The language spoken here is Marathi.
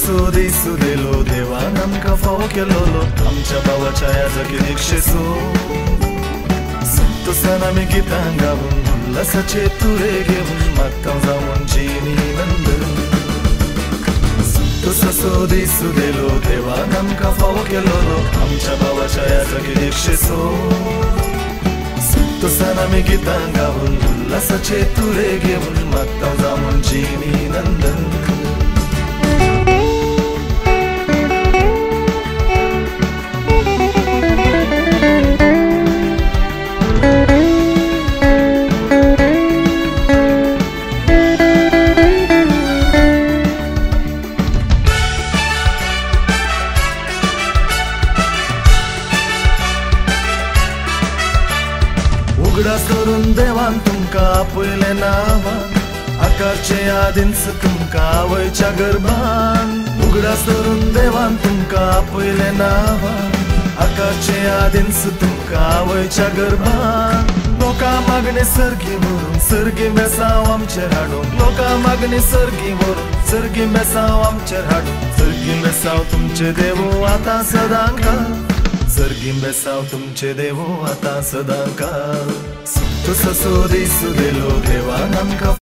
सो दिसू देलो देवान आमकां फावो केलोलो आमच्या भावाच्या ह्या जागी दीक्षेचो संतोषान आमी गितां गावून उल्हासाचे तुरे घेवन मागता जावून जिणी नंद सो दिसू देलो देवान आमकां फावो केलोलो आमच्या भावाच्या ह्या जागी दीक्षेचो संतोषान आमी गितां गावून उल्हासाचे तुरे घेवन मागता जावून जिणी नंदन उगडास करून देवान तुमकां आपयलें नांवान आकारचे आदींच तुमकां आवयच्या गर्भान उगडास करून देवान तुमकां आपयलें नांवान आकारचे आदींच तुमकां आवयच्या गर्भान लोकां मागणी सर्गी व्हरून सर्गी मेसांव आमचेर हाडून लोकां मागणी सर्गी व्हरून सर्गी मेसांव आमचेर हाडून सर्गी मेसांव तुमचे देव आतां सदांकाळ सर्गी मेसांव तुमचे देव आतां सदांकाळ संतोष सो दिसू देलो देवान आमकां